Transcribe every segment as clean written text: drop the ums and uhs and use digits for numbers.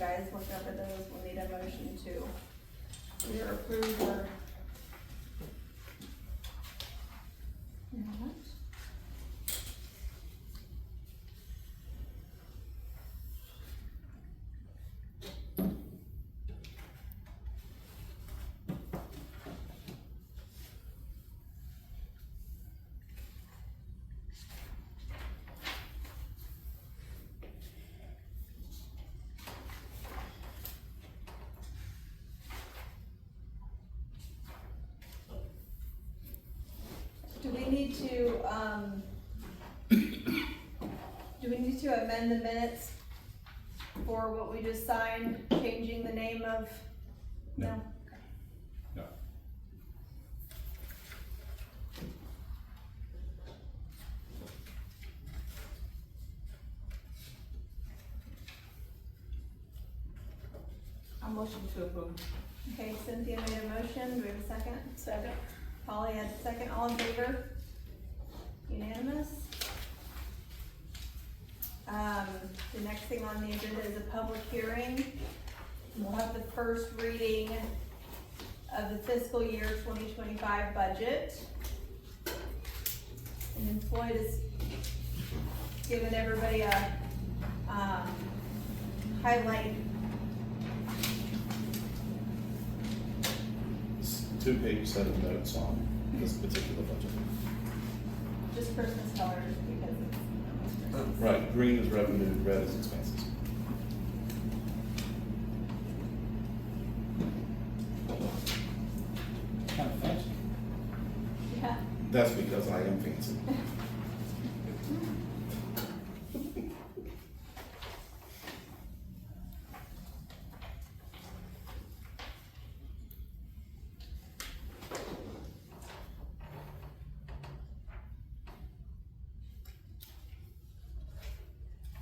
guys look over those, we'll need a motion to either approve or not. Do we need to amend the minutes for what we just signed, changing the name of? No? No. A motion to approve. Okay, Cynthia made a motion, do we have a second? Second. Polly has a second, all in favor? Unanimous? The next thing on the agenda is a public hearing. We'll have the first reading of the fiscal year 2025 budget. And then Floyd has given everybody a, highlight. It's 2-page set of notes on this particular budget. Just Christmas colors because it's Christmas. Right, green is revenue, red is expenses. Kind of fancy. Yeah. That's because I am fancy.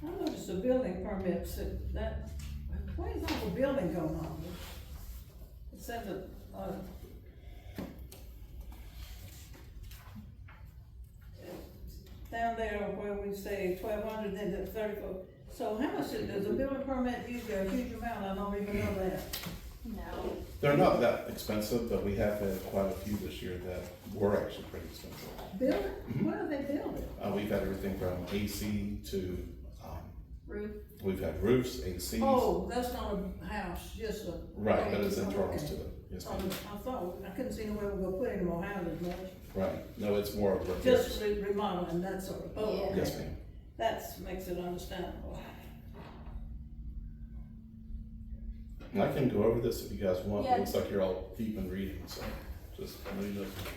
I noticed the building permits, that, where's all the building going on? It said that, down there where we say 1,200, then the 34, so how much does a building permit usually a huge amount? I don't even know that. No. They're not that expensive, but we have had quite a few this year that were actually pretty expensive. Building? What are they building? We've had everything from AC to, Roof. we've had roofs, ACs. Oh, that's not a house, just a. Right, but it's okay. internals to them. Yes, ma'am. I thought, I couldn't see anywhere we were gonna put any more houses much, Right, no, it's more of a. just remodeling, that sort of, oh, Yeah. okay. Yes, ma'am. That makes it understandable. And I can go over this if you guys want. Yeah. It looks like you're all deep in reading, so just let me know if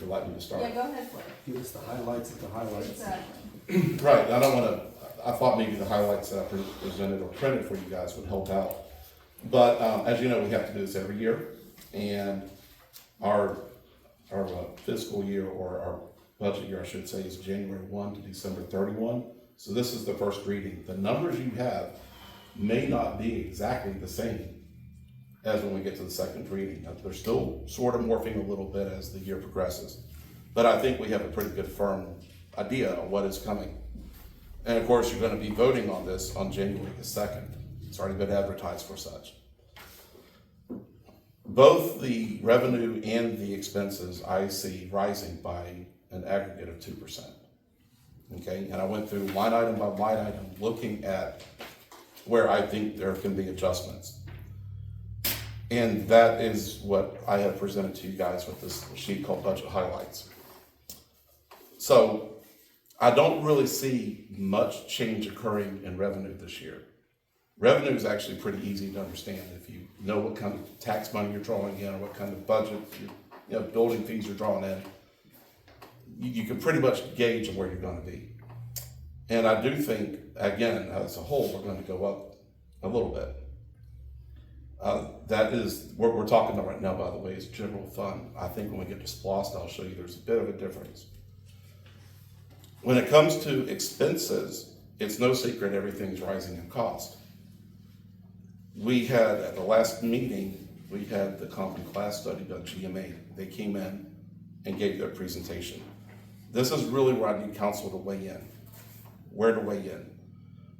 you'd like me to start. Yeah, go ahead, Floyd. Give us the highlights of the highlights. Exactly. Right, I don't wanna, I thought maybe the highlights that I presented or printed for you guys would help out. But, as you know, we have to do this every year, and our fiscal year, or our budget year, I should say, is January 1 to December 31. So this is the first reading. The numbers you have may not be exactly the same as when we get to the second reading. They're still sort of morphing a little bit as the year progresses. But I think we have a pretty good firm idea of what is coming. And of course, you're gonna be voting on this on January the 2nd. It's already been advertised for such. Both the revenue and the expenses I see rising by an aggregate of 2%. Okay, and I went through line item by line item, looking at where I think there can be adjustments. And that is what I have presented to you guys with this sheet called Budget Highlights. So I don't really see much change occurring in revenue this year. Revenue is actually pretty easy to understand if you know what kind of tax money you're drawing in, or what kind of budget, building fees you're drawing in. You can pretty much gauge where you're going to be. And I do think, again, as a whole, we're going to go up a little bit. That is what we're talking about right now, by the way, is general fund. I think when we get to SPLOST, I'll show you there's a bit of a difference. When it comes to expenses, it's no secret everything's rising in cost. We had, at the last meeting, we had the Compton class study by GMA. They came in and gave their presentation. This is really where I need council to weigh in. Where to weigh in.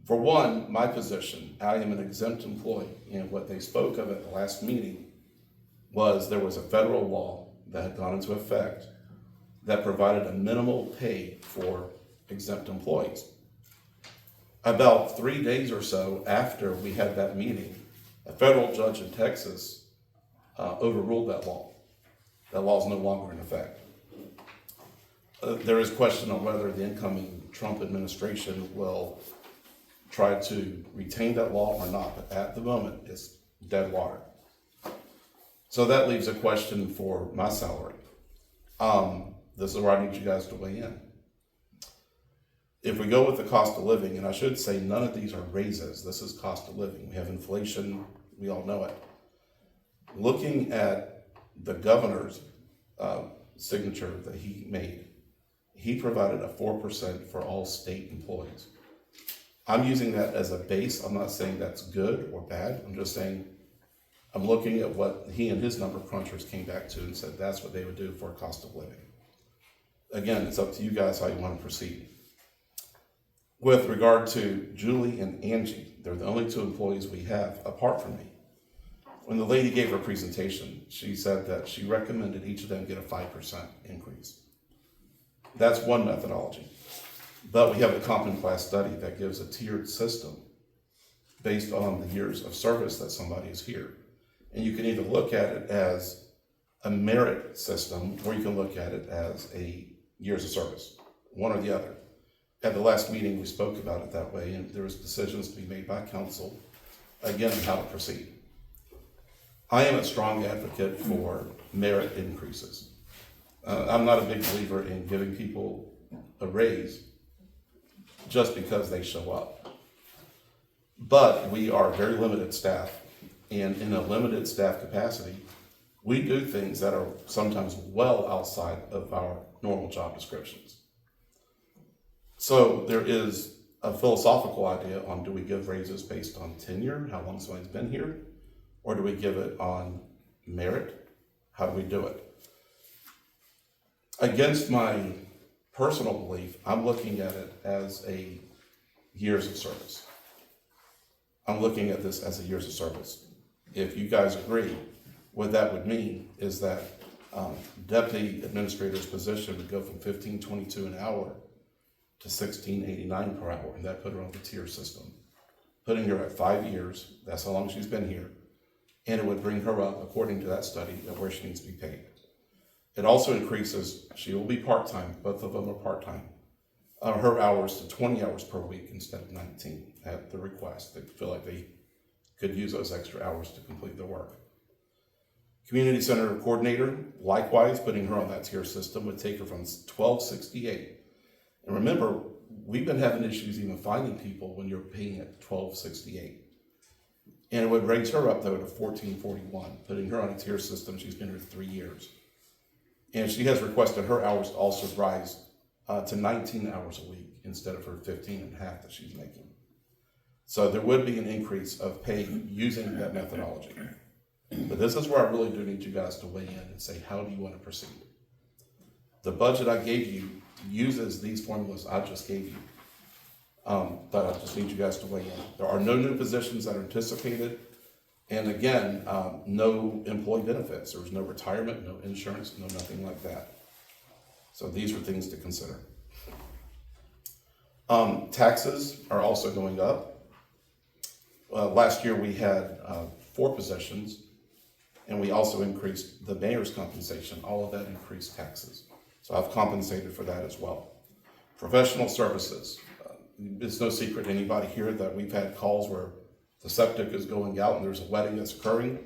For one, my position, I am an exempt employee, and what they spoke of at the last meeting was there was a federal law that had gone into effect that provided a minimal pay for exempt employees. About 3 days or so after we had that meeting, a federal judge in Texas overruled that law. That law is no longer in effect. There is question on whether the incoming Trump administration will try to retain that law or not, but at the moment, it's dead water. So that leaves a question for my salary. This is where I need you guys to weigh in. If we go with the cost of living, and I should say none of these are raises, this is cost of living. We have inflation, we all know it. Looking at the governor's signature that he made, he provided a 4% for all state employees. I'm using that as a base. I'm not saying that's good or bad. I'm just saying I'm looking at what he and his number crunchers came back to and said that's what they would do for a cost of living. Again, it's up to you guys how you want to proceed. With regard to Julie and Angie, they're the only 2 employees we have apart from me. When the lady gave her presentation, she said that she recommended each of them get a 5% increase. That's one methodology. But we have the comp and class study that gives a tiered system based on the years of service that somebody is here. And you can either look at it as a merit system, or you can look at it as a years of service, one or the other. At the last meeting, we spoke about it that way, and there was decisions to be made by council, again, on how to proceed. I am a strong advocate for merit increases. I'm not a big believer in giving people a raise just because they show up. But we are very limited staff, and in a limited staff capacity, we do things that are sometimes well outside of our normal job descriptions. So there is a philosophical idea on, do we give raises based on tenure, how long somebody's been here, or do we give it on merit? How do we do it? Against my personal belief, I'm looking at it as a years of service. I'm looking at this as a years of service. If you guys agree, what that would mean is that deputy administrator's position would go from $15.22 an hour to $16.89 per hour, and that put her on the tier system, putting her at 5 years. That's how long she's been here, and it would bring her up, according to that study, of where she needs to be paid. It also increases, she will be part-time, both of them are part-time, her hours to 20 hours per week instead of 19 at the request. They feel like they could use those extra hours to complete their work. Community center coordinator, likewise, putting her on that tier system would take her from $12.68. And remember, we've been having issues even finding people when you're paying at $12.68. And it would raise her up though to $14.41, putting her on a tier system. She's been here 3 years. And she has requested her hours to also rise to 19 hours a week instead of her 15 and a half that she's making. So there would be an increase of pay using that methodology. But this is where I really do need you guys to weigh in and say, how do you want to proceed? The budget I gave you uses these formulas I just gave you. But I just need you guys to weigh in. There are no new positions that are anticipated. And again, no employee benefits. There was no retirement, no insurance, no nothing like that. So these are things to consider. Taxes are also going up. Last year we had 4 positions, and we also increased the mayor's compensation. All of that increased taxes. So I've compensated for that as well. Professional services. It's no secret to anybody here that we've had calls where the septic is going out and there's a wedding that's occurring.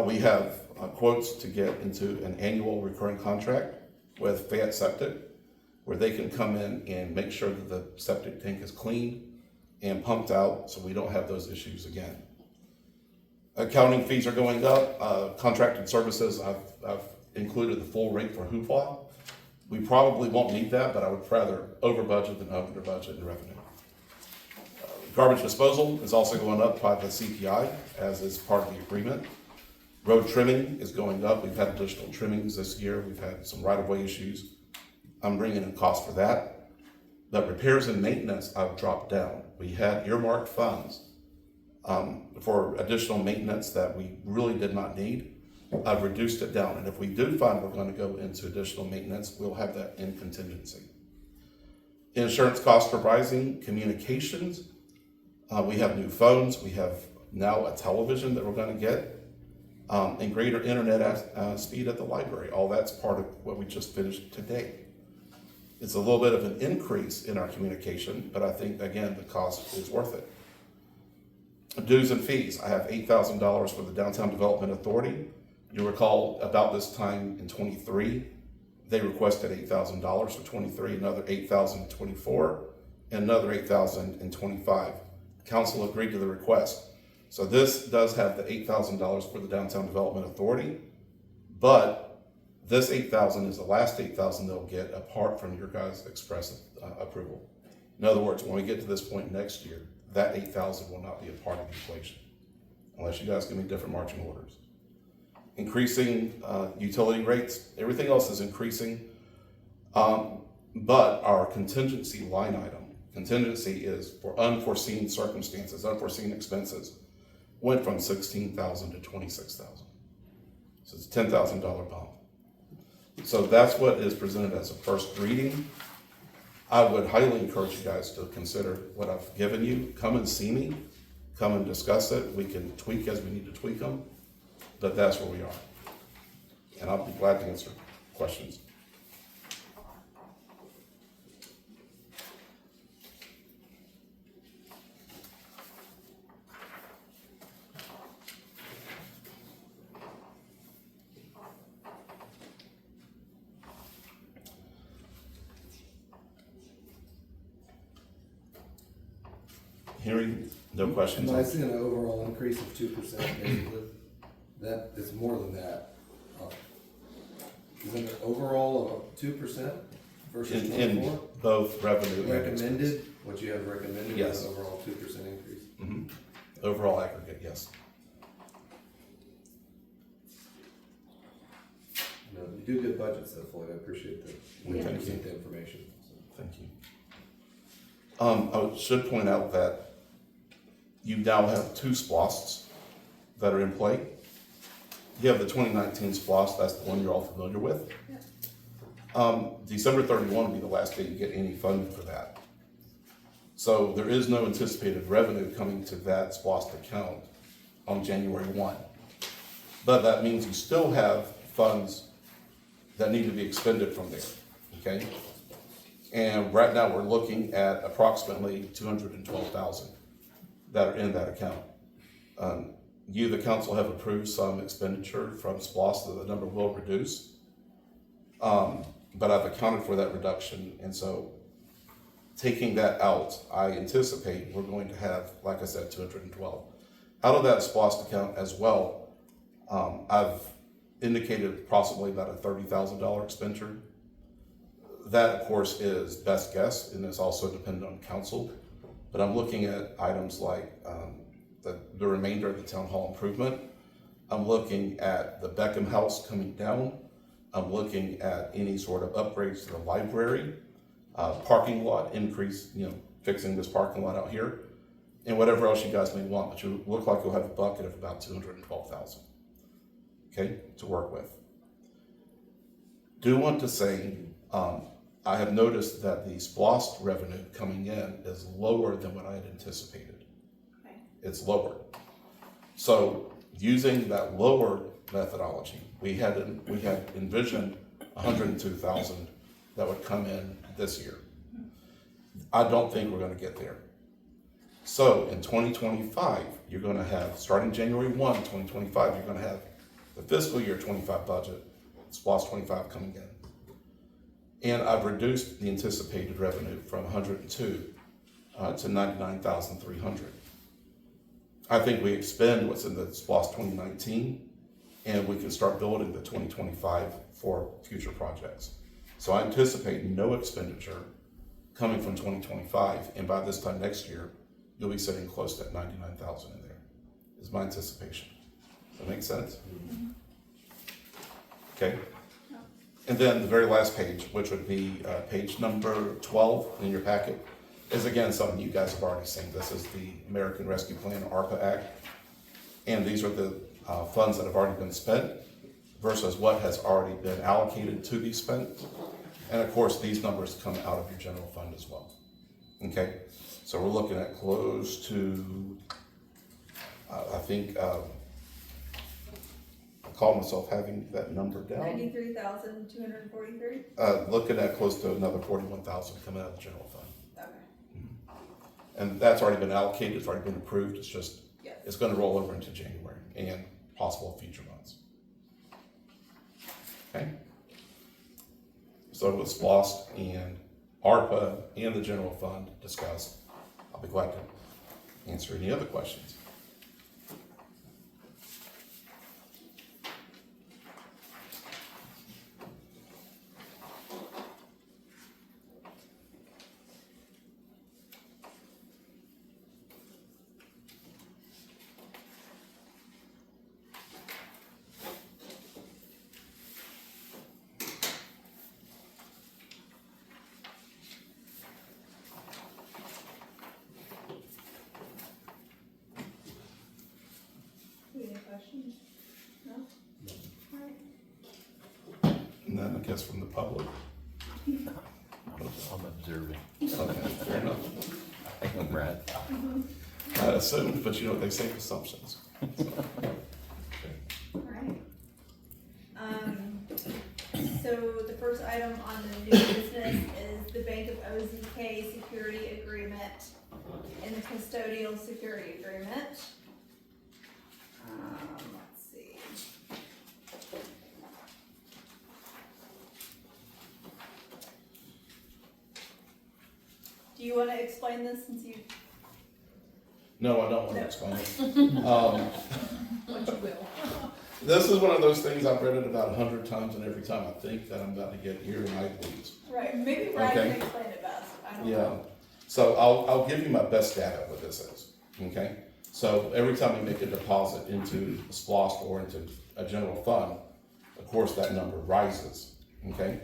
We have quotes to get into an annual recurring contract with Fayette Septic, where they can come in and make sure that the septic tank is clean and pumped out so we don't have those issues again. Accounting fees are going up. Contracted services, I've included the full rate for hoopla. We probably won't need that, but I would rather over budget than under budget in revenue. Garbage disposal is also going up by the CPI, as is part of the agreement. Road trimming is going up. We've had additional trimmings this year. We've had some right-of-way issues. I'm bringing in costs for that. But repairs and maintenance, I've dropped down. we had earmarked funds for additional maintenance that we really did not need. I've reduced it down, and if we do find we're going to go into additional maintenance, we'll have that in contingency. Insurance costs are rising, communications, we have new phones, we have now a television that we're going to get, and greater internet speed at the library. All that's part of what we just finished today. It's a little bit of an increase in our communication, but I think, again, the cost is worth it. Dues and fees, I have $8,000 for the Downtown Development Authority. You recall about this time in 23, they requested $8,000 for 23, another $8,000 in 24, and another $8,000 in 25. Council agreed to the request. So this does have the $8,000 for the Downtown Development Authority, but this $8,000 is the last $8,000 they'll get apart from your guys' express approval. In other words, when we get to this point next year, that $8,000 will not be a part of the equation, unless you guys give me different marching orders. Increasing utility rates, everything else is increasing, but our contingency line item, contingency is for unforeseen circumstances, unforeseen expenses, went from $16,000 to $26,000. So it's a $10,000 bump. So that's what is presented as a first reading. I would highly encourage you guys to consider what I've given you. Come and see me, come and discuss it. We can tweak as we need to tweak them, but that's where we are. And I'll be glad to answer questions. Hearing no questions. And I see an overall increase of 2%, basically. That is more than that. Isn't it overall of 2% versus in 24? both revenue and Recommended, what you have recommended Yes. is an overall 2% increase. Mm-hmm. Overall aggregate, yes. No, you do good budgets though, Floyd, I appreciate that. We Thank you. present the information. So. Thank you. I should point out that you now have two SPLOSTs that are in play. You have the 2019 SPLOST, that's the one you're all familiar with. December 31 will be the last day you get any funding for that. So there is no anticipated revenue coming to that SPLOST account on January 1. But that means you still have funds that need to be expended from there, okay? And right now we're looking at approximately $212,000 that are in that account. You, the council, have approved some expenditure from SPLOST, so the number will reduce. But I've accounted for that reduction, and so taking that out, I anticipate we're going to have, like I said, 212. Out of that SPLOST account as well, I've indicated possibly about a $30,000 expenditure. That, of course, is best guess, and it's also dependent on council. But I'm looking at items like the remainder of the town hall improvement. I'm looking at the Beckham House coming down. I'm looking at any sort of upgrades to the library, parking lot increase, fixing this parking lot out here, and whatever else you guys may want. But you look like you'll have a bucket of about $212,000, okay, to work with. Do want to say, I have noticed that the SPLOST revenue coming in is lower than what I had anticipated. Okay. It's lower. So using that lower methodology, we had envisioned 102,000 that would come in this year. I don't think we're going to get there. So in 2025, you're going to have, starting January 1, 2025, you're going to have the fiscal year 25 budget, SPLOST 25 coming in. And I've reduced the anticipated revenue from 102 to 99,300. I think we expend what's in the SPLOST 2019, and we can start building the 2025 for future projects. So I anticipate no expenditure coming from 2025, and by this time next year, you'll be sitting close to 99,000 in there, is my anticipation. Does that make sense? Mm-hmm. Okay. And then the very last page, which would be page number 12 in your packet, is again, something you guys have already seen. This is the American Rescue Plan, ARPA Act. And these are the funds that have already been spent versus what has already been allocated to be spent. And of course, these numbers come out of your general fund as well. Okay, so we're looking at close to, I think, I call myself having that number down. 93,243? Looking at close to another 41,000 coming out of the general fund. Okay, And that's already been allocated, it's already been approved, it's just, yes. it's gonna roll over into January and possible future months. Okay? So it was lost and ARPA and the general fund discussed. I'll be glad to answer any other questions. Any questions? No? Alright. And then I guess from the public. I'm observing. Okay, fair enough. I'm Brad. I assumed, but you know what they say, assumptions. Alright. So the first item on the new business is the Bank of OZK security agreement and the custodial security agreement. Let's see. Do you wanna explain this since you, No, I don't want to No. explain it. what you will? This is one of those things I've read it about 100 times, and every time I think that I'm about to get ear and eye bleeds. Right, maybe Brad Okay. can explain it best, I don't Yeah, know. so I'll give you my best data what this is, okay? So every time you make a deposit into a SPLOST or into a general fund, of course, that number rises, okay?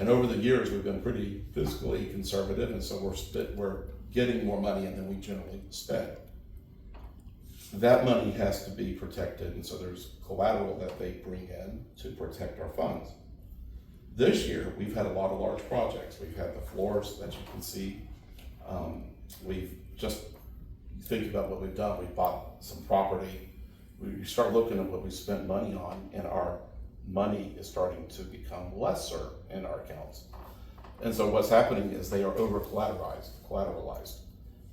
And over the years, we've been pretty fiscally conservative, and so we're getting more money in than we generally spend. That money has to be protected, and so there's collateral that they bring in to protect our funds. This year, we've had a lot of large projects. We've had the floors that you can see. We've just, think about what we've done. We bought some property. We start looking at what we spent money on, and our money is starting to become lesser in our accounts. And so what's happening is they are over collateralized.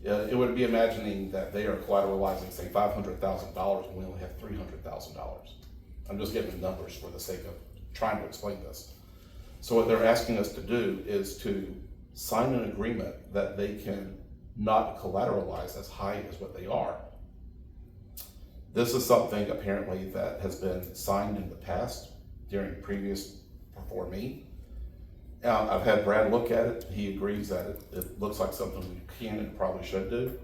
It would be imagining that they are collateralizing, say, $500,000 and we only have $300,000. I'm just giving numbers for the sake of trying to explain this. So what they're asking us to do is to sign an agreement that they can not collateralize as high as what they are. This is something apparently that has been signed in the past during previous before me. I've had Brad look at it. He agrees that it looks like something we can and probably should do,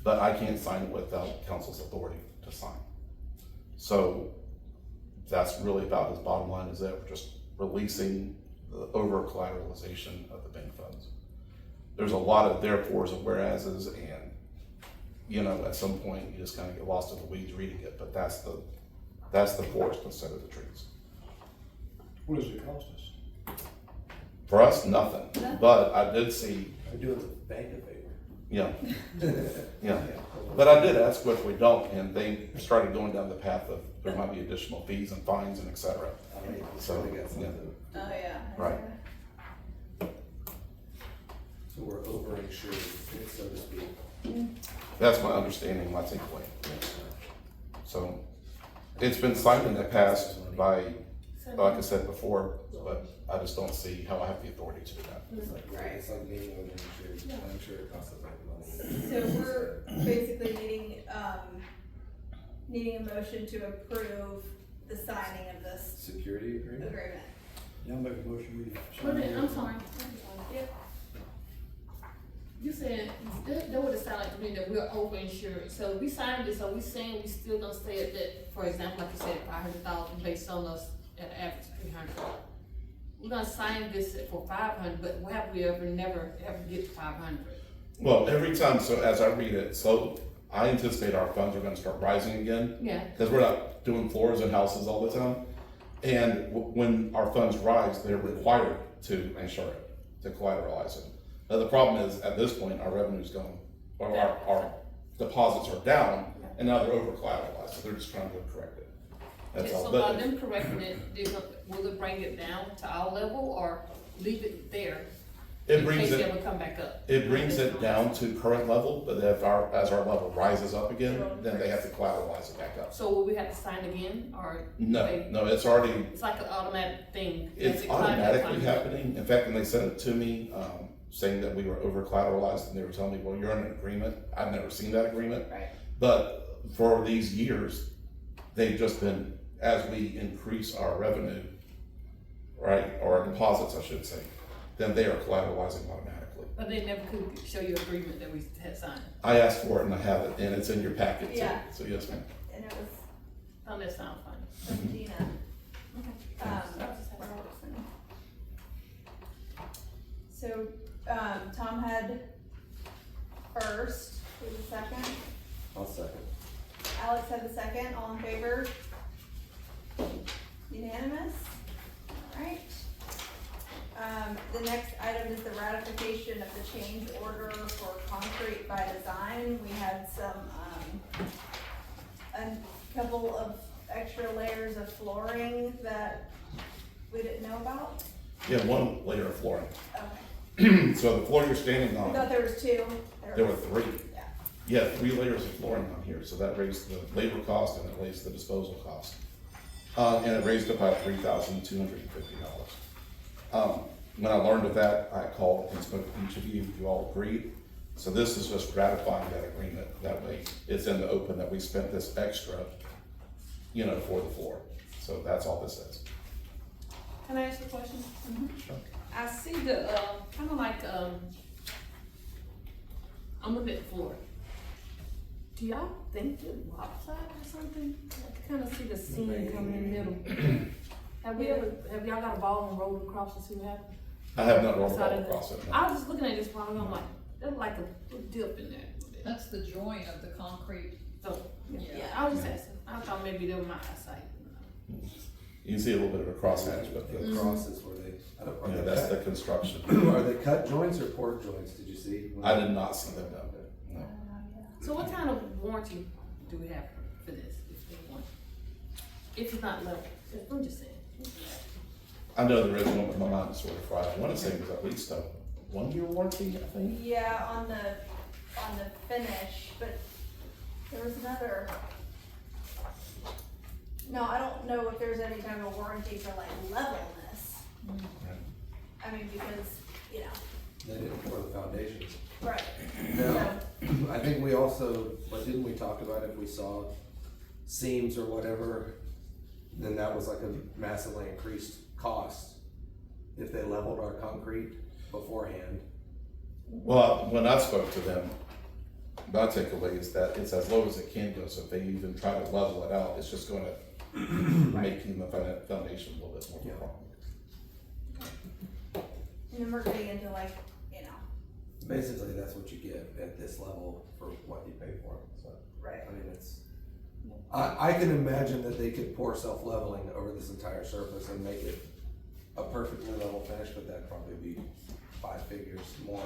but I can't sign it without council's authority to sign. So that's really about his bottom line, is that we're just releasing the over collateralization of the bank funds. There's a lot of therefores and whereases, and you know, at some point you just kind of get lost in the weeds reading it, but that's the forest instead of the trees. What does it cost us? For us, nothing, but I did see, We're doing the bank a favor. yeah, yeah. But I did ask what if we don't, and they started going down the path of there might be additional fees and fines and et cetera. I mean, So, we got something. Oh, yeah. Right. So we're overinsured, so to speak. That's my understanding, my takeaway. So it's been signed in the past by, like I said before, but I just don't see how I have the authority to do that. It's like, Right. it's like being overinsured. I'm sure it costs a lot of money. So we're basically needing a motion to approve the signing of this Security agreement? agreement. Y'all make a motion, we. I'm sorry. Yep. You said, that would have sounded like to me that we're overinsured. So we signed this, are we saying we still gonna stay at that, for example, like you said, 500,000 based on us at average 300? We're gonna sign this for 500, but have we ever never get 500? Well, every time, so as I read it, so I anticipate our funds are gonna start rising again. Yeah. Because we're not doing floors in houses all the time. And when our funds rise, they're required to insure it, to collateralize it. Now, the problem is, at this point, our revenue's gone, or our deposits are down, and now they're over collateralized, so they're just trying to correct it. That's Okay, all. so But by them correcting it, will it bring it down to our level or leave it there? it In brings case it it, ever come back up? it brings it down to current level, but as our level rises up again, then they have to collateralize it back up. So will we have to sign again, or? No, they- no, it's already, It's like an automatic thing. it's As it climbs, it automatically climbs. happening. In fact, when they sent it to me, saying that we were over collateralized, and they were telling me, well, you're in an agreement. I've never seen that agreement. Right. But for these years, they've just been, as we increase our revenue, right, or our deposits, I should say, then they are collateralizing automatically. But they never could show you agreement that we had signed. I asked for it and I have it, and it's in your packet too. Yeah. So yes, ma'am. And it was Oh, that sounds fine. from Gina. Okay. Robertson. So, Tom had first, who's the second? I'll second. Alex had the second, all in favor? Unanimous? Alright. The next item is the ratification of the change order for concrete by design. We had some, a couple of extra layers of flooring that we didn't know about. You have one layer of flooring. Okay. So the floor you're standing I on, thought there was two. there were three. Yeah. You have 3 layers of flooring on here, so that raised the labor cost and it raised the disposal cost. And it raised it by $3,250. When I learned of that, I called and spoke to each of you, you all agreed. So this is just ratifying that agreement, that way it's in the open that we spent this extra, for the floor. So that's all this is. Can I ask a question? Sure. I see the, kinda like, I'm looking at the floor. Do y'all think the lopside or something? I can kinda see the seam coming in the middle. Have y'all got a ball and rolled across to see what happened? I have not rolled Outside all of the- across it. no. I was just looking at this while ago, I'm like, there's like a little dip in there. That's the joint of the concrete. So, yeah, Yeah. I was just asking, I thought maybe that was my eyesight. You can see a little bit of a crosshatch, but The cross is where they, I don't, are they that's the cut? construction. Are they cut joints or port joints, did you see? I did not see them, no. So what kind of warranty do we have for this, if they want? If it's not level, I'm just saying. I know there is one, but my mind is sort of fried. I want to say it was at least a 1-year warranty, I think. Yeah, on the finish, but there was another. No, I don't know if there's any kind of warranty for like levelness. I mean, because, They didn't pour the foundations. right. Now, I think we also, but didn't we talk about if we saw seams or whatever, then that was like a massively increased cost if they leveled our concrete beforehand. Well, when I spoke to them, my takeaway is that it's as low as it can go. So if they even try to level it out, it's just going to make even the foundation a little bit more of a problem. And then we're getting into like, Basically, that's what you get at this level for what you pay for it, so. right. I mean, it's, I can imagine that they could pour self-leveling over this entire surface and make it a perfectly level finish, but that'd probably be 5 figures more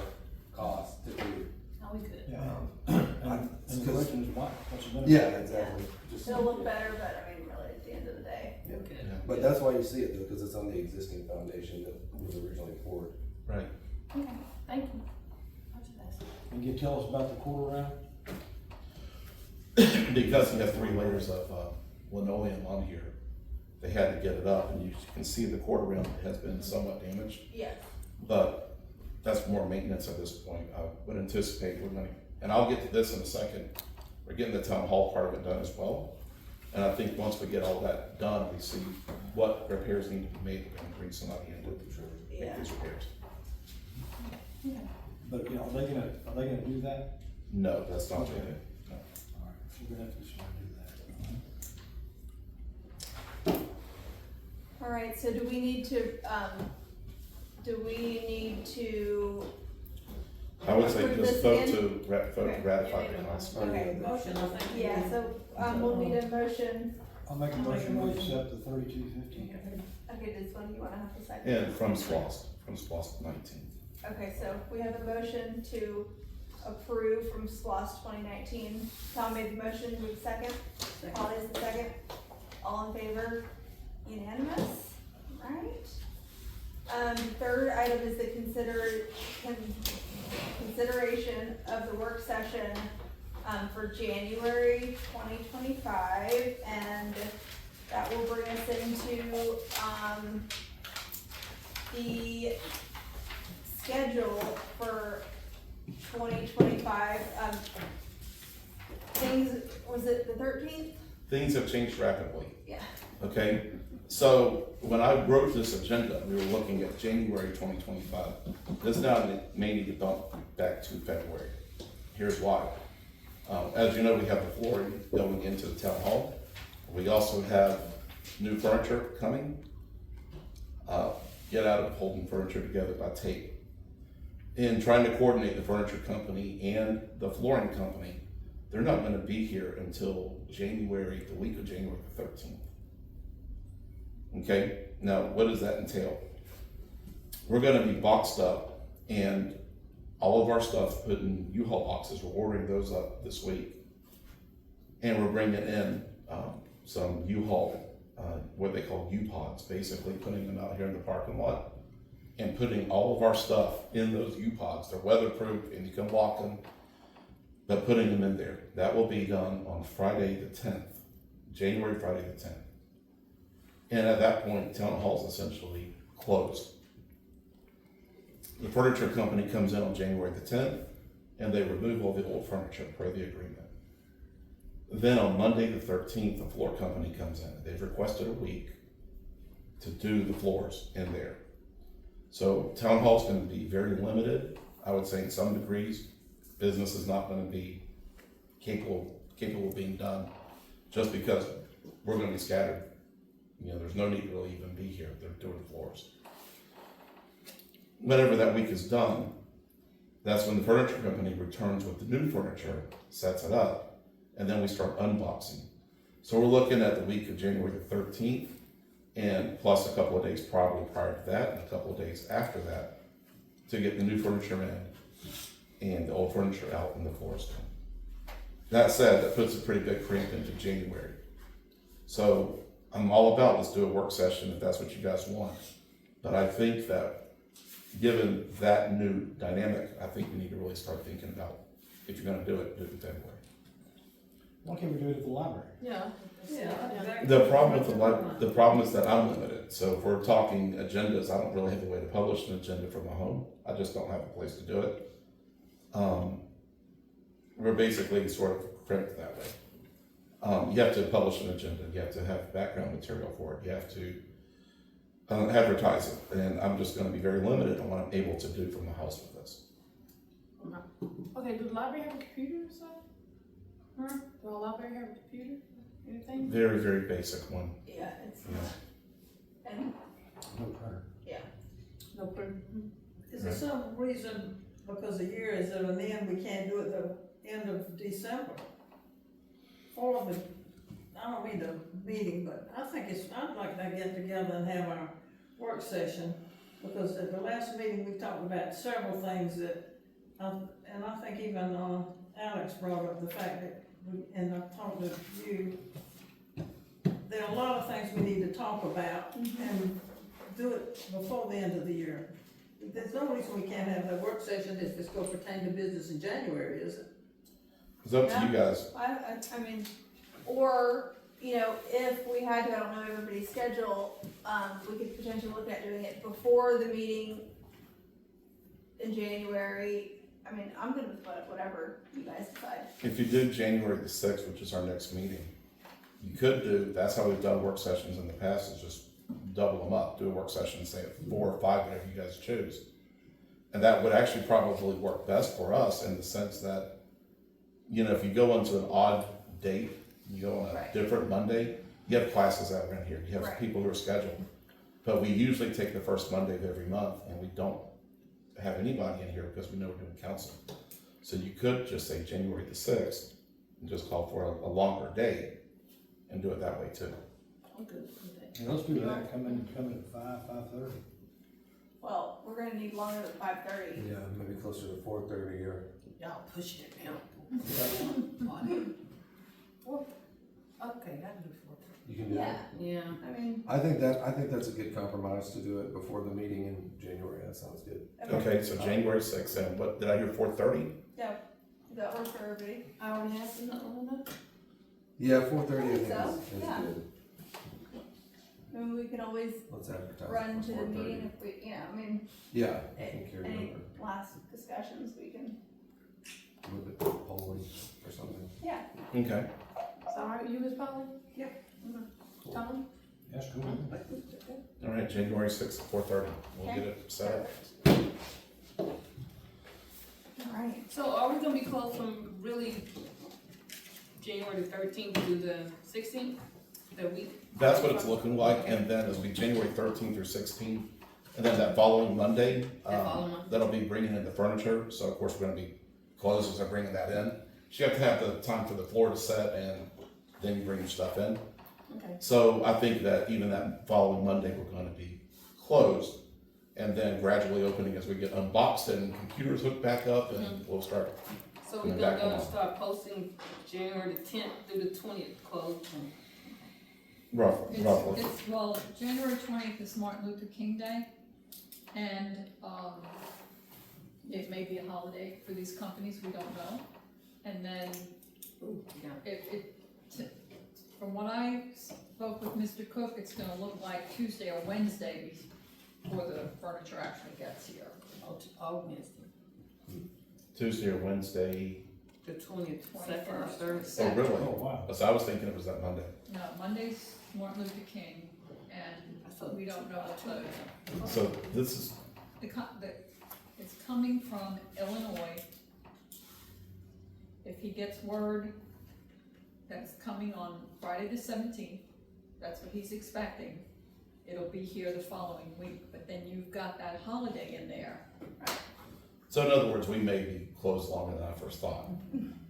cost to do. Oh, we could. Yeah. I- And the question is why, what's the benefit? Yeah, exactly. Just- It'll look better, but I mean, really, at the end of the day. Yeah. We could. Yeah. But that's why you see it though, because it's on the existing foundation that was originally poured. Right. Okay, thank you. I was just asking. Can you tell us about the quarter round? Because you have 3 layers of linoleum on here, they had to get it up, and you can see the quarter round has been somewhat damaged. Yes. But that's more maintenance at this point. I would anticipate we're gonna, and I'll get to this in a second, we're getting the town hall part of it done as well. And I think once we get all that done, we see what repairs need to be made, we're gonna bring somebody in to Yeah. make these repairs. But, are they gonna do that? No, that's not it. No. All right, we're gonna have to start to do that. All right, so do we need to I would say approve just this vote again? to vote to Okay. ratify the contract. Okay. Motion, I think. Yeah, so, we'll need a motion. I'll make a I'll make a motion to motion. accept the 3250. Okay, this one, you wanna have the second? And from SPOS 19. Okay, so we have a motion to approve from SPOS 2019. Tom made the motion, move second. Holly's the second. All in favor? Unanimous? Right. Third item is the consideration of the work session, for January 2025, and that will bring us into, the schedule for 2025, things, was it the 13th? Things have changed rapidly, Yeah. okay? So when I wrote this agenda, we were looking at January 2025. This now may need to bump back to February. Here's why. As you know, we have the flooring going into the town hall. We also have new furniture coming. Get out of holding furniture together by tape. In trying to coordinate the furniture company and the flooring company, they're not gonna be here until January, the week of January the 13th. Okay, now what does that entail? We're gonna be boxed up and all of our stuff put in U-Haul boxes. We're ordering those up this week. And we're bringing in some U-Haul, what they call U-Pods, basically putting them out here in the parking lot and putting all of our stuff in those U-Pods. They're weatherproof and you can lock them, but putting them in there. That will be done on Friday the 10th, January Friday the 10th. And at that point, town hall's essentially closed. The furniture company comes in on January the 10th and they remove all the old furniture per the agreement. Then on Monday the 13th, the floor company comes in. They've requested a week to do the floors in there. So town hall's gonna be very limited. I would say in some degrees, business is not gonna be capable of being done just because we're gonna be scattered. You know, there's no need to really even be here. They're doing the floors. Whenever that week is done, that's when the furniture company returns with the new furniture, sets it up, and then we start unboxing. So we're looking at the week of January the 13th, and plus a couple of days probably prior to that, and a couple of days after that, to get the new furniture in and the old furniture out and the floors done. That said, that puts a pretty big crimp into January. So I'm all about, let's do a work session if that's what you guys want. But I think that given that new dynamic, I think we need to really start thinking about, if you're gonna do it in February. Why can't we do it at the library? Yeah. Yeah. The problem with the problem is that I'm limited. So if we're talking agendas, I don't really have a way to publish an agenda from my home. I just don't have a place to do it. We're basically sort of crimped that way. You have to publish an agenda. You have to have background material for it. You have to advertise it. And I'm just going to be very limited on what I'm able to do from the house with this. Okay, do the library have a computer or something? Huh? Do the library have a computer? Anything? Very, very basic one. Yeah, it's Yeah. not. And, No printer. No printer. Is there some reason, because the year is at an end, we can't do it the end of December? Or the, I don't mean the meeting, but I think I'd like to get together and have our work session, because at the last meeting, we talked about several things that, and I think even, Alex brought up the fact that, and I've talked to you, there are a lot of things we need to talk about and do it before the end of the year. There's no reason we can't have that work session if it's going to pertain to business in January, is it? It's up to you guys. I mean, or, you know, if we had to, I don't know everybody's schedule, we could potentially look at doing it before the meeting in January. I mean, I'm good with whatever you guys decide. If you do January the 6th, which is our next meeting, you could do, that's how we've done work sessions in the past, is just double them up, do a work session, say at 4 or 5, whatever you guys choose. And that would actually probably work best for us in the sense that, you know, if you go into an odd date, you go on a Right. different Monday, you have classes that are in here, you have Right. people who are scheduled. But we usually take the first Monday of every month and we don't have anybody in here because we know we're doing council. So you could just say January the 6th and just call for a longer day and do it that way too. I'm good with that. Yeah, let's do that, come in at 5:30. Well, we're gonna need longer than 5:30. Yeah, maybe closer to 4:30 or. Y'all pushing it now. Okay, I can do 4:30. You can do Yeah, it. Yeah. I mean, I think that's a good compromise to do it before the meeting in January. That sounds good. Okay, so January 6th, and what, did I hear 4:30? Yeah, that works for everybody. I already have something on that. Yeah, 4:30 I think So, is yeah. good. Maybe we can always Let's advertise. run for to the 4:30. meeting if we, I mean, Yeah, I can carry any over. last discussions we can, Move it to polling or something. yeah. Okay. All right, you, Ms. Polly? Yep. Tom? That's cool. All right, January 6th, 4:30. We'll get it set up. All right, So are we gonna be closed from really January the 13th to the 16th, the week? That's what it's looking like, and then it'll be January 13th or 16th. And then that following Monday, That following Monday. that'll be bringing in the furniture, so of course we're gonna be closed as they're bringing that in. So you have to have the time for the floor to set, and then you bring your stuff in. Okay. So I think that even that following Monday, we're gonna be closed, and then gradually opening as we get unboxed and computers hooked back up, and we'll start. So we're Coming back gonna on. start posting January the 10th through the 20th closed. Roughly. It's, well, January 20th is Martin Luther King Day, and, it may be a holiday for these companies, we don't know. And then Ooh, yeah. from what I spoke with Mr. Cook, it's gonna look like Tuesday or Wednesday before the furniture actually gets here. All Wednesday, Tuesday or Wednesday. the 20th, 2nd or 21st. 3rd. Oh, really? Oh, wow. So I was thinking it was that Monday. No, Monday's Martin Luther King, and we don't know what So this is, it's coming from Illinois. If he gets word that it's coming on Friday the 17th, that's what he's expecting, it'll be here the following week, but then you've got that holiday in there. so in other words, we may be closed longer than I first thought.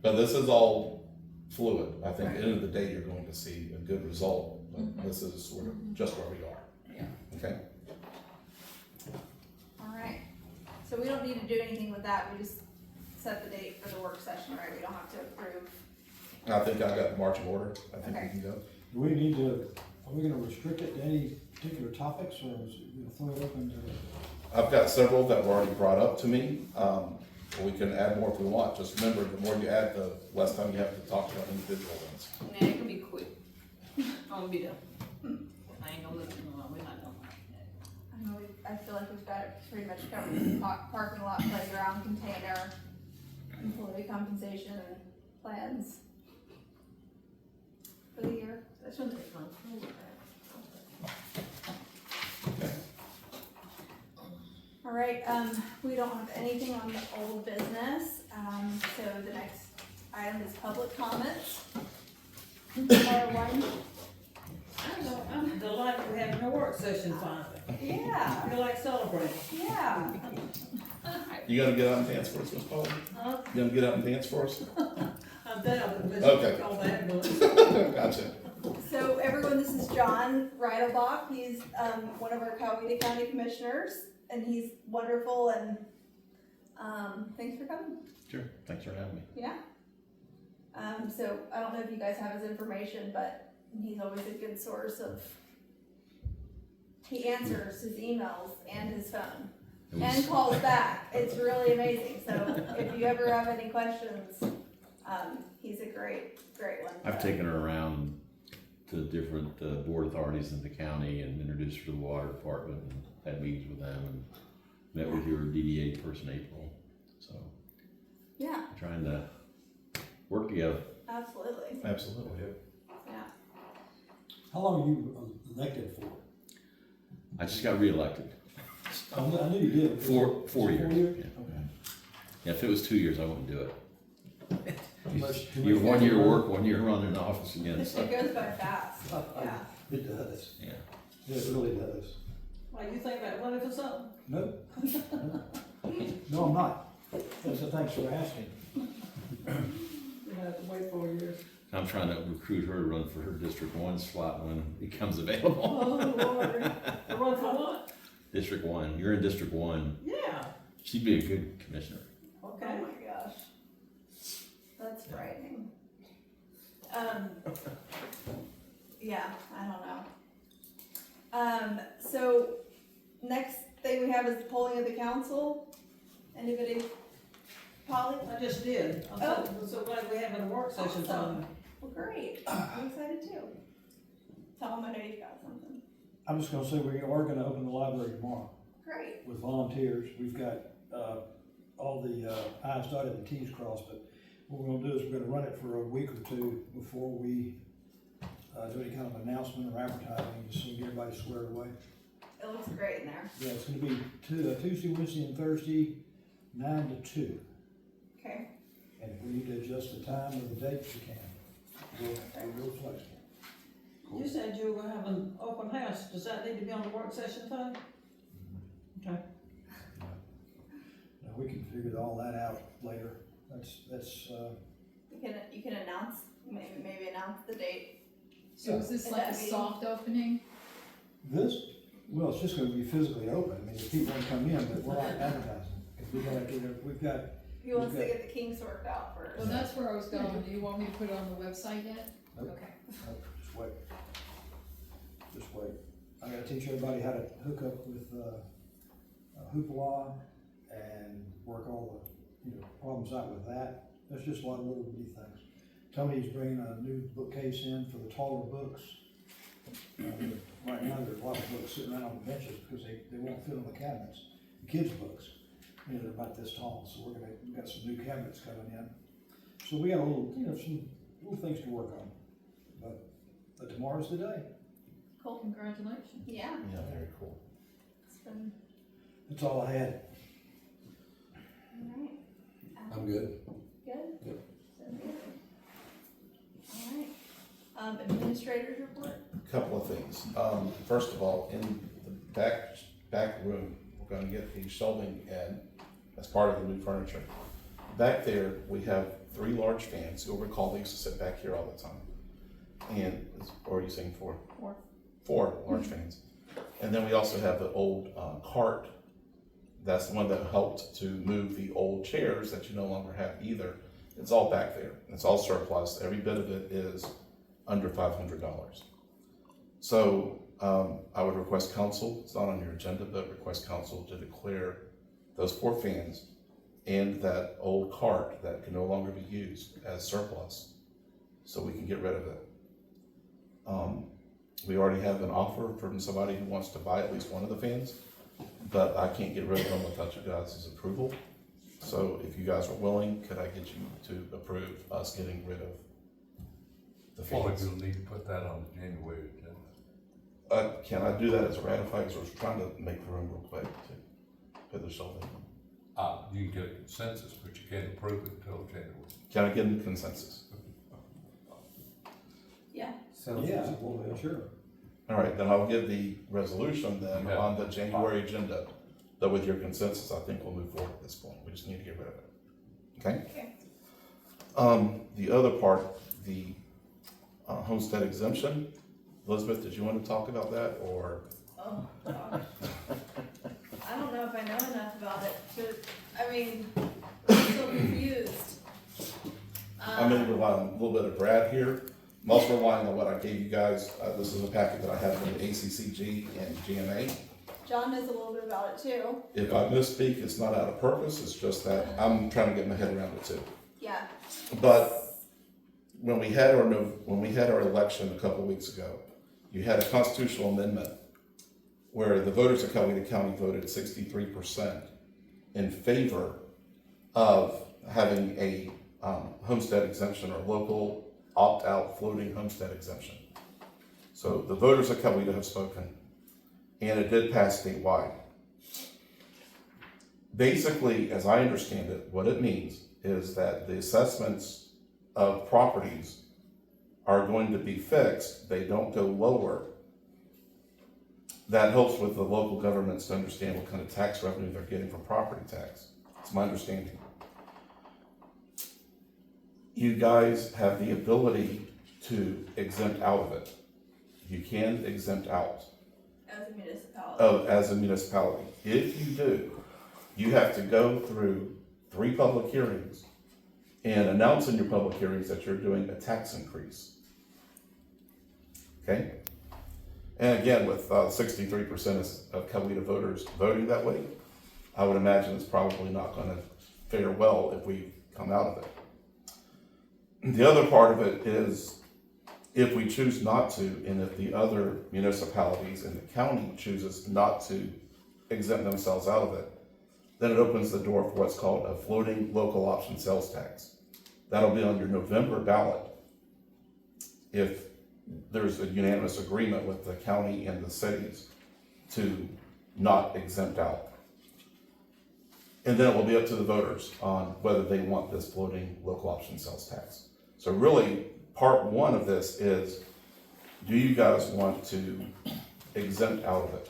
But this is all fluid. I think at the end of the day, you're going to see a good result. But this is sort of just where we are. Yeah. Okay? all right. So we don't need to do anything with that, we just set the date for the work session, right? We don't have to approve. I think I got the marching order. I think we Okay. can go. Do we need to, are we gonna restrict it to any particular topics, or is it gonna throw it open to? I've got several that were already brought up to me. We can add more if we want. Just remember, the more you add, the less time you have to talk about individual ones. Nah, it can be quick. I'm gonna be there. I ain't gonna listen, no, we're not gonna. I know, I feel like we've got it pretty much covered, parking lot, playground, container, employee compensation, and plans for the year. That shouldn't take long. All right, we don't have anything on the old business, so the next item is public comments. Or one, I don't know, I'm delighted we're having a work session finally. yeah, I feel like celebrating. yeah. You gonna get out and dance for us, Miss Paul? Huh? You gonna get out and dance for us? I'm down with Okay. Call the ambulance. Gotcha. So everyone, this is John Reidelbach. He's one of our Coweta County Commissioners, and he's wonderful, and thanks for coming. Sure. Thanks for having me. Yeah. So I don't know if you guys have his information, but he's always a good source of, he answers his emails and his phone and calls back. It's really amazing. So if you ever have any questions, he's a great one. I've taken her around to different board authorities in the county and introduced her to the water department and had meetings with them and met with your DDA person April. So Yeah, trying to work together. absolutely. Absolutely. Yeah. How long are you elected for? I just got reelected. I knew you did. Four Is it years. 4 years? Yeah. Okay. Yeah, if it was 2 years, I wouldn't do it. Too You're much 1 year work. work, 1 year running an office again, so, It goes by fast. Yeah. It does. yeah. It really does. Why, you think about running for something? Nope. No, I'm not. Thanks for asking. You have to wait 4 years. I'm trying to recruit her to run for her District 1 slot when it becomes available. Oh, Lord. I run for what? District 1, you're in District 1. Yeah, She'd be a good commissioner. Oh okay. my gosh. That's frightening. Yeah, I don't know. So next thing we have is the polling of the council. Anybody? Polly? I just did. I'm so glad we having a work session Awesome. on it. Well, great. I'm excited too. Tell them I know you've got something. I'm just gonna say we are gonna open the library tomorrow Great. with volunteers. We've got, all the, I's dotted and T's crossed, but what we're gonna do is we're gonna run it for a week or two before we, do any kind of announcement or advertising, just so we get everybody squared away. It looks great in there. Yeah, it's gonna be Tuesday, Wednesday, and Thursday, 9 to 2. Okay. And if we need to adjust the time or the dates, we can. We're real flexible. You said you were gonna have an open house. Does that need to be on the work session time? Okay. Now, we can figure all that out later. That's, You can announce, maybe announce the date. So is this Is like that a meeting? soft opening? this, well, it's just gonna be physically open. I mean, if people want to come in, but we're not advertising. If we gotta get, we've got, He wants to Okay. get the kinks worked out first. Well, that's where I was going. Do you want me to put it on the website yet? Nope. Okay. just wait. Just wait. I gotta teach everybody how to hook up with, Hoopla and work all the, problems out with that. There's just a lot of little bitty things. Tony's bringing a new bookcase in for the taller books. Right now, there's a lot of books sitting around on the benches because they won't fit in the cabinets. The kids' books, they're about this tall, so we've got some new cabinets coming in. So we got a little, some little things to work on. But tomorrow's the day. Cool. Congratulations. Yeah. Yeah, very cool. It's been, That's all I had. alright. I'm good. Good? Yep. So good. Alright. Administrator's report? Couple of things. First of all, in the back room, we're gonna get the shelving in as part of the new furniture. Back there, we have 3 large fans. You'll recall they used to sit back here all the time. And, or are you saying 4? 4. 4 large fans. And then we also have the old cart. That's the one that helped to move the old chairs that you no longer have either. It's all back there. It's all surplus. Every bit of it is under $500. So I would request council, it's not on your agenda, but request council to declare those 4 fans and that old cart that can no longer be used as surplus, so we can get rid of it. We already have an offer from somebody who wants to buy at least one of the fans, but I can't get rid of them without you guys' approval. So if you guys are willing, could I get you to approve us getting rid of the Well, fans? you'll need to put that on the January agenda. Can I do that as a ratified, because we're trying to make the room real quick to put the shelving in? You can get a consensus, but you can't approve it until January. Can I get a consensus? Yeah. Sounds Yeah, reasonable, yeah. sure. All right, then I'll give the resolution then Yeah. on the January agenda, but with your consensus, I think we'll move forward at this point. We just need to get rid of it. Okay? Okay. The other part, the homestead exemption. Elizabeth, did you want to talk about that, or? Oh, gosh. I don't know if I know enough about it to, I'm so confused. I'm gonna rely on a little bit of Brad here. I'm also relying on what I gave you guys. This is a packet that I have from the ACCG and GMA. John knows a little bit about it too. If I misspeak, it's not out of purpose, it's just that I'm trying to get my head around it too. Yeah. But when we had our election a couple weeks ago, you had a constitutional amendment where the voters of Coweta County voted 63% in favor of having a homestead exemption or local opt-out floating homestead exemption. So the voters of Coweta have spoken, and it did pass statewide. Basically, as I understand it, what it means is that the assessments of properties are going to be fixed. They don't go lower. That helps with the local governments to understand what kind of tax revenue they're getting from property tax. It's It's my understanding. You guys have the ability to exempt out of it. You can exempt out As a municipality. as a municipality. If you do, you have to go through 3 public hearings and announce in your public hearings that you're doing a tax increase. Okay? And again, with 63% of Coweta voters voting that way, I would imagine it's probably not gonna fare well if we come out of it. The other part of it is, if we choose not to, and if the other municipalities in the county chooses not to exempt themselves out of it, then it opens the door for what's called a floating local option sales tax. That'll be on your November ballot if there's a unanimous agreement with the county and the cities to not exempt out. And then it will be up to the voters on whether they want this floating local option sales tax. So really, part 1 of this is, do you guys want to exempt out of it?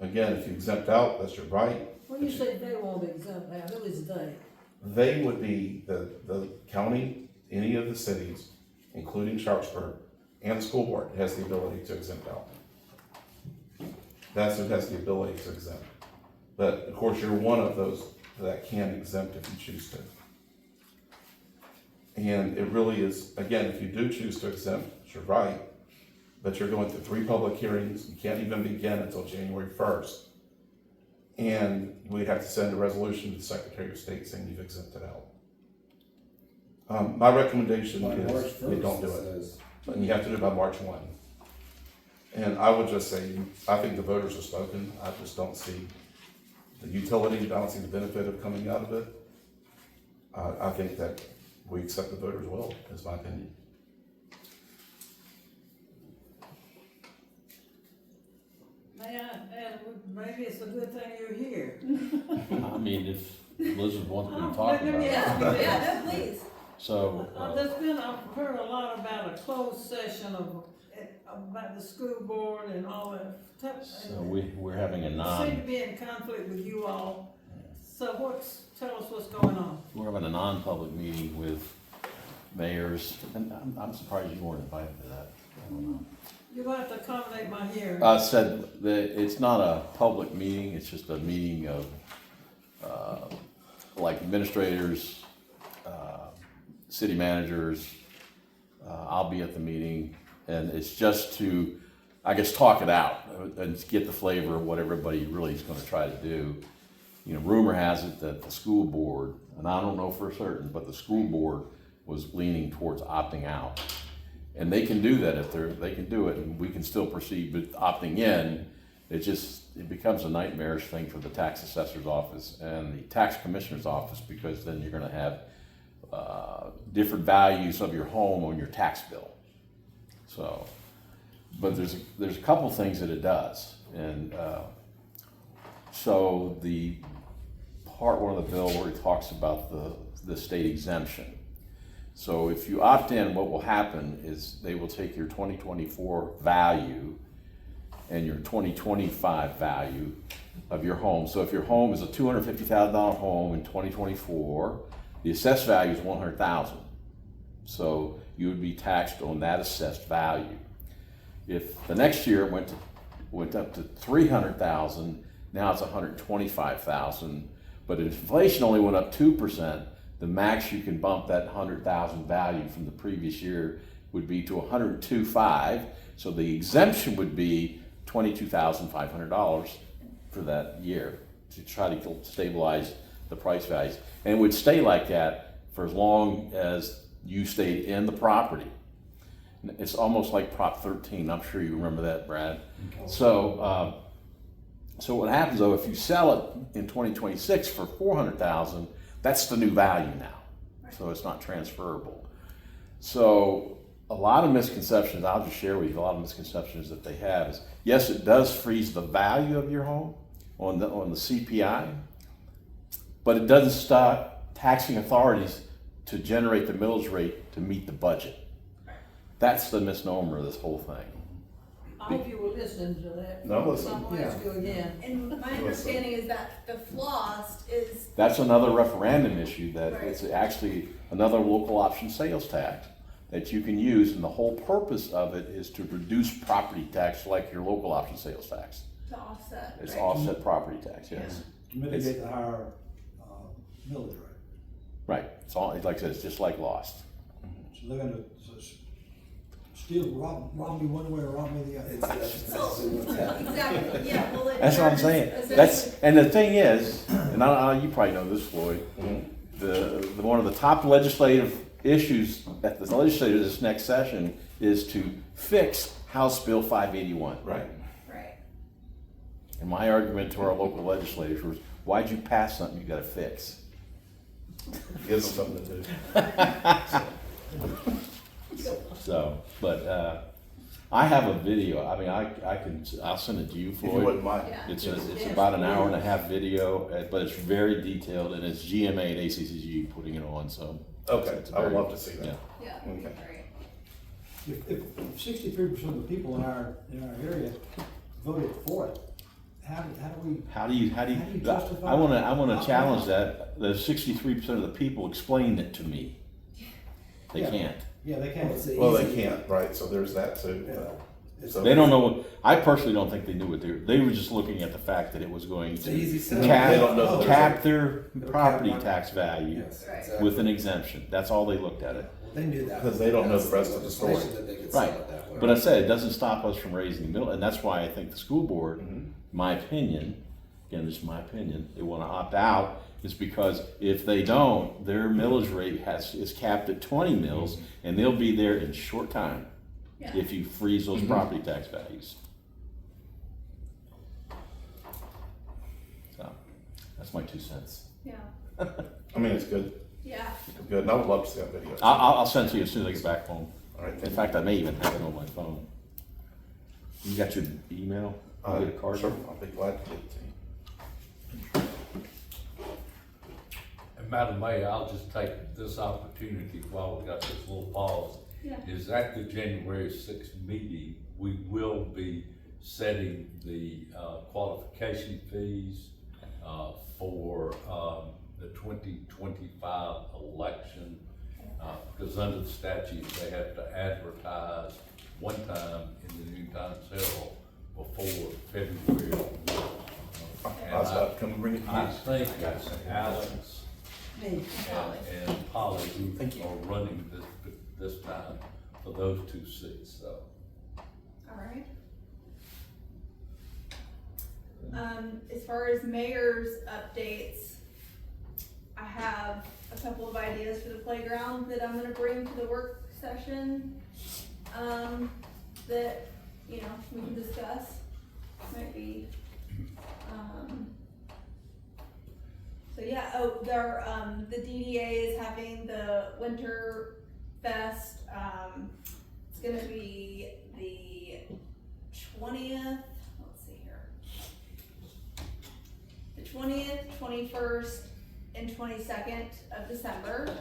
Again, if you exempt out, that's your right. When you say they won't exempt now, who is they? They would be the county, any of the cities, including Sharpsburg, and the school board has the ability to exempt out. That's who has the ability to exempt. But of course, you're one of those that can exempt if you choose to. And it really is, again, if you do choose to exempt, it's your right, but you're going through 3 public hearings. You can't even begin until January 1st. And we'd have to send a resolution to the Secretary of State saying you've exempted out. My recommendation is they don't do it. And you have to do it by March 1. And I would just say, I think the voters have spoken. I just don't see the utility, I don't see the benefit of coming out of it. I think that we accept the voters' will, is my opinion. May I add, maybe it's a good thing you're here. I mean, if Elizabeth wants to Oh, talk let me about it. ask you this. Yeah, no, please. So, I've heard a lot about a closed session about the school board and all that. so we're having a Seem to be in conflict with you all. So tell us what's going on. we're having a non-public meeting with mayors, and I'm surprised you weren't invited to that. I don't know. You're gonna have to accommodate my hearing. I said that it's not a public meeting, it's just a meeting of, like administrators, city managers. I'll be at the meeting, and it's just to, I guess, talk it out and get the flavor of what everybody really is gonna try to do. You know, rumor has it that the school board, and I don't know for certain, but the school board was leaning towards opting out. And they can do that if they can do it, and we can still proceed with opting in. It becomes a nightmarish thing for the tax assessor's office and the tax commissioner's office, because then you're gonna have different values of your home on your tax bill. So, but there's a couple things that it does, and so the part 1 of the bill where it talks about the state exemption. So if you opt in, what will happen is they will take your 2024 value and your 2025 value of your home. So if your home is a $250,000 home in 2024, the assessed value is $100,000. So you would be taxed on that assessed value. If the next year it went up to $300,000, now it's $125,000. But if inflation only went up 2%, the max you can bump that $100,000 value from the previous year would be to $102,500. So the exemption would be $22,500 for that year to try to stabilize the price values. And it would stay like that for as long as you stayed in the property. It's almost like Prop 13. I'm sure you remember that, Brad. So what happens though, if you sell it in 2026 for $400,000, that's the new value now. So it's not transferable. So a lot of misconceptions, I'll just share with you, a lot of misconceptions that they have is, yes, it does freeze the value of your home on the CPI, but it doesn't stop taxing authorities to generate the millage rate to meet the budget. That's the misnomer of this whole thing. I hope you were listening to that. No, I'm listening. I'm gonna ask you again. And my understanding is that the floss is, That's another referendum issue, that Right. it's actually another local option sales tax that you can use, and the whole purpose of it is to reduce property tax like your local option sales tax. to offset, It's right? offset property tax, yes. To mitigate the higher, millage rate. Right, it's all, like I said, it's just like Lost. So they're gonna steal, rob me one way or rob me the other. That's what's happening. Exactly, yeah, well, it That's what I'm charges saying. essentially- That's, and the thing is, and you probably know this, Floyd, the one of the top legislative issues at the legislature this next session is to fix House Bill 581. Right. Right, And my argument to our local legislators was, why'd you pass something you gotta fix? Gives them something to do. So, but, I have a video, I mean, I'll send it to you, If you Floyd. wouldn't mind. yeah. It's about an hour and a half video, but it's very detailed, and it's GMA and ACCG putting it on, so. Okay, it's I would very- love to see Yeah. that. Yeah, Okay. right. If 63% of the people in our area voted for it, how do we, How do you, How do you justify I wanna it? challenge that, the 63% of the people explained it to me. They Yeah. can't. yeah, they can't. Well, they can't, right, so there's that too. So- They don't know, I personally don't think they knew what they were just looking at the fact that it was going It's an easy to sell. They don't know cap, the cap their It'll property cap tax value Yes, Right. exactly. with an exemption. That's all they looked at it. They knew that. Because they don't know the rest of the story. Legislation that they could sell Right. it that way. But I said, it doesn't stop us from raising the middle, and that's why I think the school board, Mhm. my opinion, again, this is my opinion, they wanna opt out, is because if they don't, their millage rate is capped at 20 mils, and they'll be there in short time Yeah. if you freeze those property tax values. So, that's my 2 cents. Yeah, I mean, it's good, yeah, good, and I would love to see that video. I'll send it to you as soon as I get back home. All right, In fact, I may even have it on my phone. You got your email? You get a card? Sure, I'll be glad to get it to you. And Madam Mayor, I'll just take this opportunity while we got this little pause. yeah. Is at the January 6th meeting, we will be setting the qualification fees for the 2025 election. Because under the statute, they have to advertise one time in the New Times Herald before February. I was about to come and bring it to I you. think that's Alex Me. and Polly who are running this time for those 2 seats, so. All right. As far as mayor's updates, I have a couple of ideas for the playground that I'm gonna bring to the work session. That, we can discuss, might be, so yeah, the DDA is having the Winter Fest, it's gonna be the 20th, let's see here. The 20th, 21st, and 22nd of December.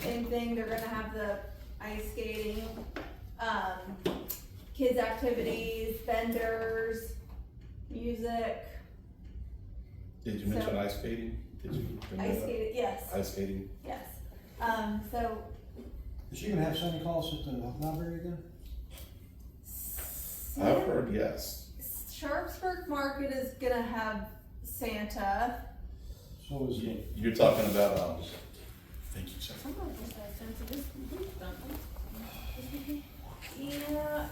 Same thing, they're gonna have the ice skating, kids' activities, vendors, music, Did you mention ice skating? Did you bring that ice up? skating, yes, Ice skating? yes. So. Is she gonna have Santa Claus at the library again? I've heard yes. Sharpsburg Market is gonna have Santa. So is it. You're talking about, thank you, sir. Someone just had sense of this. Yeah,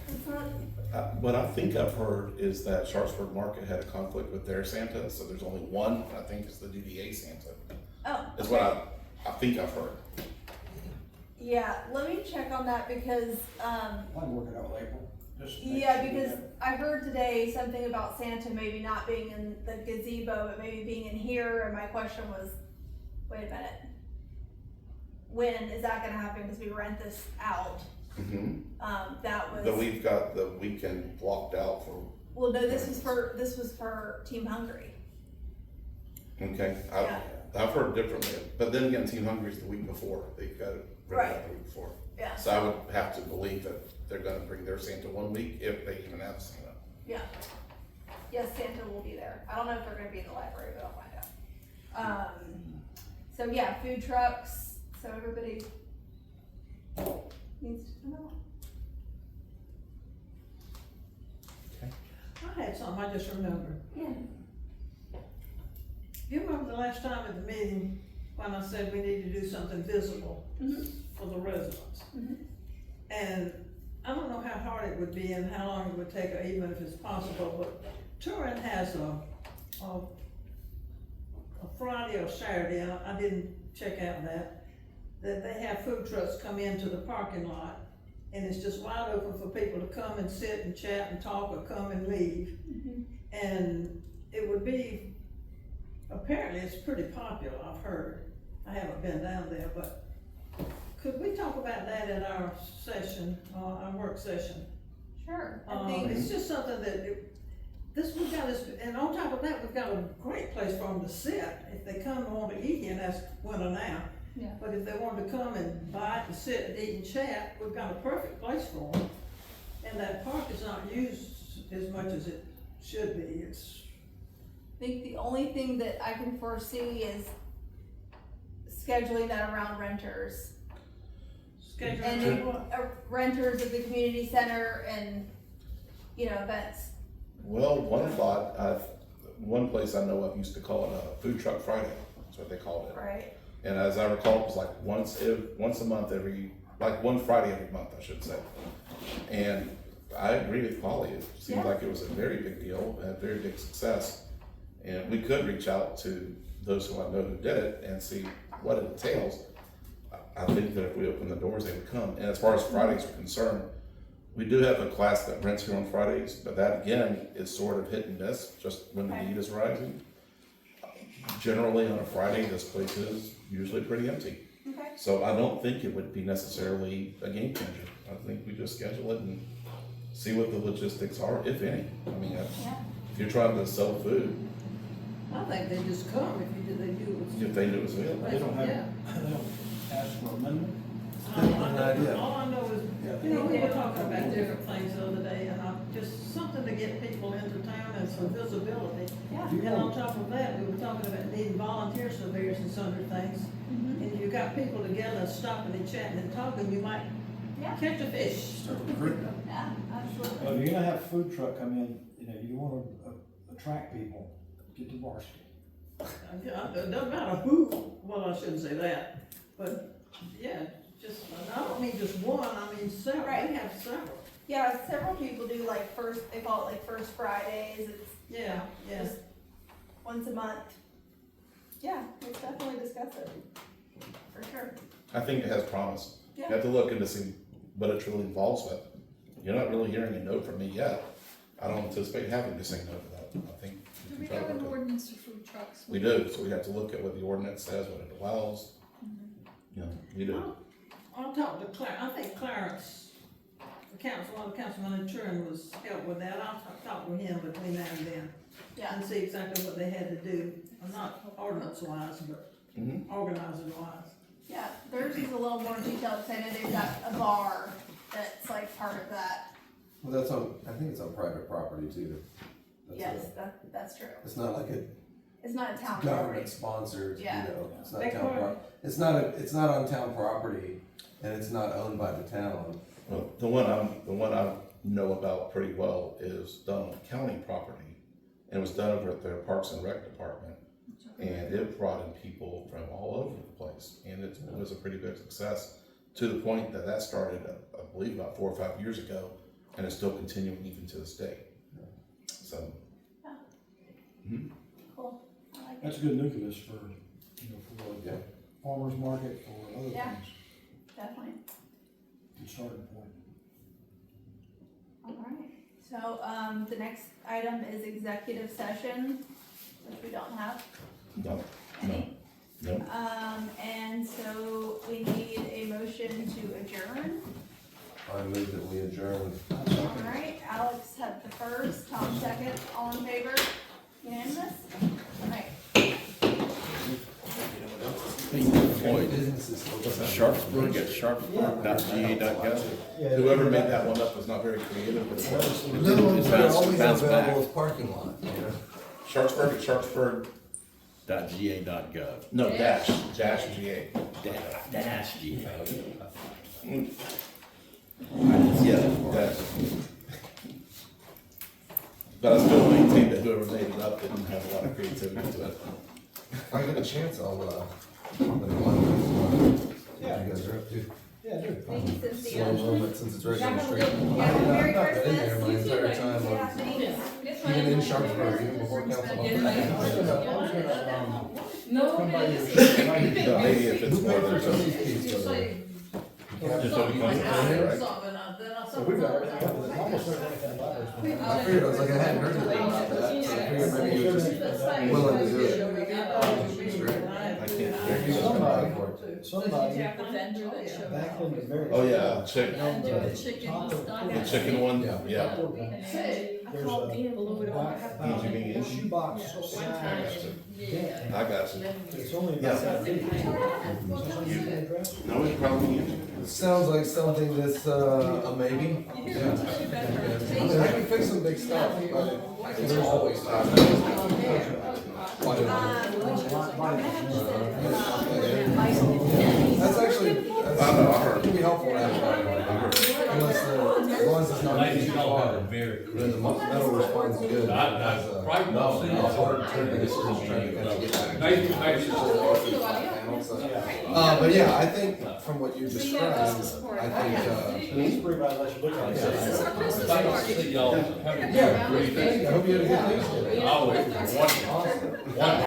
it's not, What I think I've heard is that Sharpsburg Market had a conflict with their Santa, so there's only one, I think it's the DDA Santa. oh. Is what I think I've heard. Yeah, let me check on that because, I'd work it out with April. Just to make yeah, sure because that- I heard today something about Santa maybe not being in the gazebo, but maybe being in here, and my question was, wait a minute. When is that gonna happen, because we rent this out, Mm-hmm. that was. But we've got the weekend blocked out for, Well, no, this was for Team Hungry. okay, Yeah. I've heard differently, but then again, Team Hungry's the week before, they've got it ready Right. the week before. Yeah, So I would have to believe that they're gonna bring their Santa one week, if they even have Santa. Yeah. Yes, Santa will be there. I don't know if they're gonna be in the library, but I'll find out. So yeah, food trucks, so everybody needs to come out. I had something I just remembered. Yeah. You remember the last time at the meeting when I said we need to do something visible for the residents? And I don't know how hard it would be and how long it would take, or even if it's possible, but Turin has a Friday or Saturday, and I didn't check out that they have food trucks come into the parking lot, and it's just wide open for people to come and sit and chat and talk, or come and leave. And it would be, apparently it's pretty popular, I've heard. I haven't been down there, but could we talk about that at our session, our work session? Sure. I think It's just something that, we've got this, and on top of that, we've got a great place for them to sit. If they come and want to eat here, and that's winter now. Yeah. But if they wanted to come and buy and sit and eat and chat, we've got a perfect place for them. And that park is not used as much as it should be. I think the only thing that I can foresee is scheduling that around renters. And renters of the community center and, events. Well, one place I know of used to call it a Food Truck Friday, that's what they called it. Right. And as I recall, it was like once a month one Friday every month, I should say. And I agree with Polly, it seemed like it was a very big deal, and a very big success. And we could reach out to those who I know who did it and see what it entails. I think that if we open the doors, they would come. And as far as Fridays are concerned, we do have a class that rents here on Fridays, but that again is sort of hit and miss, just when the need is rising. Generally on a Friday, this place is usually pretty empty. Okay. So I don't think it would be necessarily a game changer. I think we just schedule it and see what the logistics are, if any. I mean, if you're trying to sell food, I think they just come if they do it. if they knew it was available. They don't have, Yeah. they don't ask for amendment. All I know is, we were talking about different things the other day, and just something to get people into town and some visibility. Yeah. And on top of that, we were talking about needing volunteer surveyors and sundry things. And you got people together stopping and chatting and talking, you might catch a fish. Yeah, absolutely. Well, if you're gonna have a food truck come in, you wanna attract people, get the varsity. It doesn't matter who, well, I shouldn't say that, but I don't mean just one, I mean several, they have several. Yeah, several people do they call it First Fridays, it's Yeah. just once a month. Yeah, let's definitely discuss it, for sure. I think it has promise. You Yeah. have to look into see what it truly involves with. You're not really hearing a no from me yet. I don't anticipate having to say no to that. I think Do we we can try have to an look at it. ordinance for food trucks? We do, so we have to look at what the ordinance says, what it allows. We do. I'll talk to I think Clarence, one of the councilman in Turin was helped with that. I'll talk with him between now and then Yeah, and see exactly what they had to do. Not ordinance wise, but organizing wise. yeah, theirs is a little more detailed, because I know they've got a bar that's part of that. Well, I think it's on private property too. Yes, that's true. It's not like It's not a town property. government sponsored, Yeah. it's not town it's not on town property, and it's not owned by the town. Well, the one I know about pretty well is done on county property, and it was done over at their Parks and Rec department, and it brought in people from all over the place, and it was a pretty big success, to the point that started, I believe, about 4 or 5 years ago, and it's still continuing even to this day. So. Cool, I like it. That's a good nucleus for, Yeah. farmer's market, for other Yeah. things. Definitely. Good starting point. All right, so, the next item is executive session, which we don't have No, any. no. And so we need a motion to adjourn. I move that we adjourn. All right, Alex had the first, Tom second, all in favor? Unanimous? All right. Boy, Sharpsburg at sharpsburg.ga.gov. Yeah, Whoever made that one up was not very creative, but it was. Little ones are always Bounce back. available as parking lot, you know? Sharpsburg at Sharpsburg, .ga.gov. no, dash GA. Dash G. Yeah, dash. But I still maintain that whoever made it up didn't have a lot of creativity to it. If I get a chance, I'll, let them know Yeah. what you guys are up to. Yeah, do. Thank you, Slow Cynthia. moment since it's right down the street. Yeah, Merry I've been in there Christmas. my entire time, Yeah, thanks. even in Sharpsburg, even before council. I was gonna, No, come by man, your. But maybe if it's more than just. You say, Just so we can- I something, then I So we've got everything, almost everything covered. I figured, I was like, I hadn't heard anything about that, so I figured maybe you were just willing to do it. I can't. Somebody, You have the vendor that showed back up. in the very. Oh, yeah, chicken, And do the chicken stock. the chicken one, Yeah. yeah. Say, I There's called a- in a little bit on A shoebox one time, size. yeah. I got you. It's only Yeah. about that big. Address? No, it's probably you. Sounds like something that's, a maybe. Yeah. I mean, I can fix some big stuff, but there's always time. That's actually, I know, I heard. can be helpful to have. Unless as long as it's not Ladies, too y'all have far, a Merry then the Christmas. metal responds good. Right, No, see, no, it's hard to turn it's this just trying to catch it. Thank you, thank you. But yeah, I think from what you described, I think, It's pretty bad unless you look at it. This is our Christmas Thanks, party. see y'all. Have a yeah, great day. I hope you had a good Thanksgiving. I always, one,